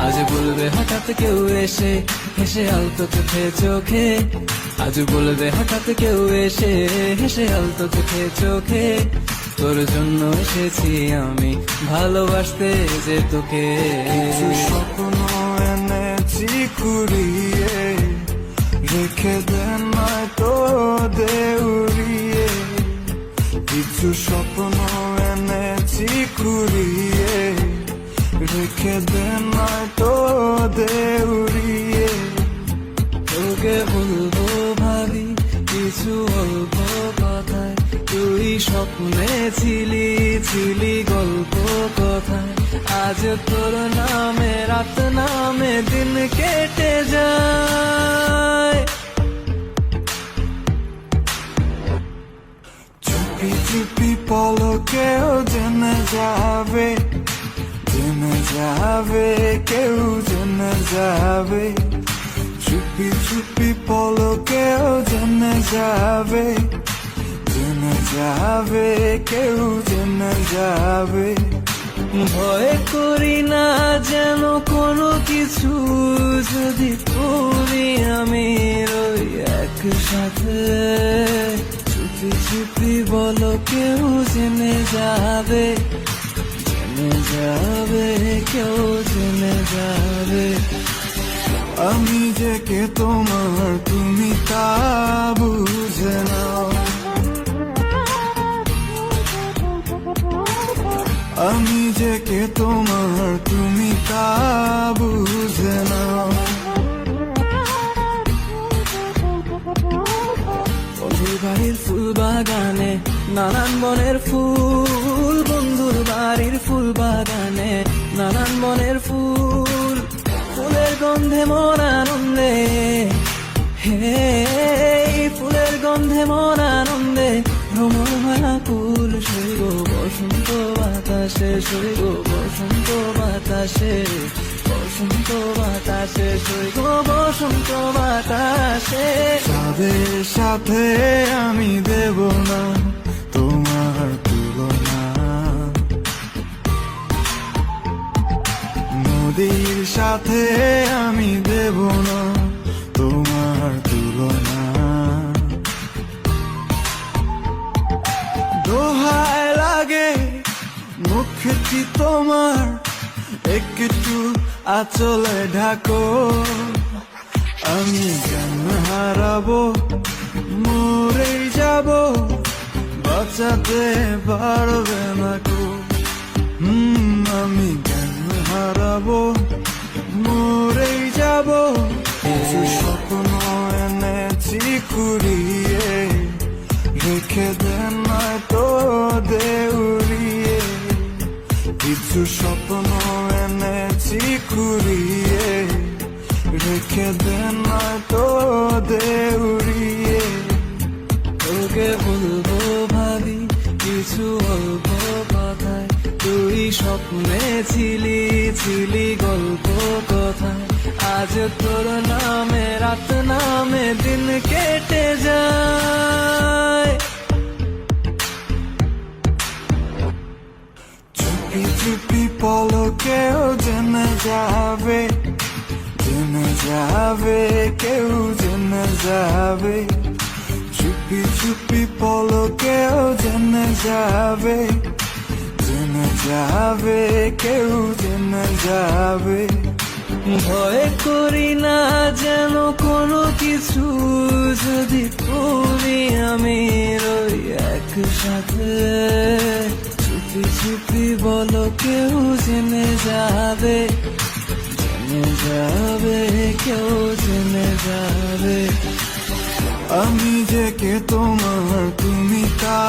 আজ বলবে হঠাৎ কেউ এসে হেসে আলতো চোখে চোখে, আজ বলবে হঠাৎ কেউ এসে হেসে আলতো চোখে চোখে, তোর জন্য এসেছি আমি ভালোবাসতে যে তোকে। স্বপ্ন এনেছি কুড়িয়ে, রেখে দেন নয়তো দেউরিয়ে। কিছু স্বপ্ন এনেছি কুড়িয়ে, রেখে দেন নয়তো দেউরিয়ে। তোকে বলবো ভাবি কিছু অল্প কথায়, তুই স্বপ্নে ছিলি ছিলি গল্প কথায়, আজ তোর নামে রাত নামে দিন কেটে যায়। চুপি চুপি পলকেও জেনে যাবে, জেনে যাবে, কেউ জেনে যাবে। চুপি চুপি পলকেও জেনে যাবে, জেনে যাবে, কেউ জেনে যাবে। ভয় করি না যেন কোনো কিছু, যদি তুমি আমি রই একসাথে। চুপি চুপি বলো কেউ জেনে যাবে, জেনে যাবে, কেউ জেনে যাবে। আমি যে কে তোমার তুমি তা বুঝে নাও, আমি যে কে তোমার তুমি তা বুঝে নাও। বন্ধুর বাড়ির ফুল বাগানে নানান বনের ফুল, বন্ধুর বাড়ির ফুল বাগানে নানান বনের ফুল, ফুলের গন্ধে মন আনন্দে, হে ফুলের গন্ধে মন আনন্দে ভ্রমণ মায়াকুল। শৈব বসন্ত বাতাসে, শৈব বসন্ত বাতাসে, বসন্ত বাতাসে, শৈব বসন্ত বাতাসে। তাদের সাথে আমি দেব না তোমার তুলনা, নদীর সাথে আমি দেব না তোমার তুলনা। দোহায় লাগে মুখটি তোমার, একটু আঁচলে ঢাকো। আমি জ্ঞান হারাবো, মরেই যাব, বাঁচাতে পারবে না কো। আমি জ্ঞান হারাবো, মরেই যাব। কিছু স্বপ্ন এনেছি কুড়িয়ে, রেখে দেন নয়তো দেউরিয়ে। কিছু স্বপ্ন এনেছি কুড়িয়ে, রেখে দেন নয়তো দেউরিয়ে। তোকে বলবো ভাবি কিছু অল্প কথায়, তুই স্বপ্নে ছিলি ছিলি গল্প কথায়, আজ তোর নামে রাত নামে দিন কেটে যায়। চুপি চুপি পলকেও জেনে যাবে, জেনে যাবে, কেউ জেনে যাবে। চুপি চুপি পলকেও জেনে যাবে, জেনে যাবে, কেউ জেনে যাবে। ভয় করি না যেন কোনো কিছু, যদি তুমি আমি রই একসাথে। চুপি চুপি বলো কেউ জেনে যাবে, জেনে যাবে, কেউ জেনে যাবে। আমি যে কে তোমার তুমি তা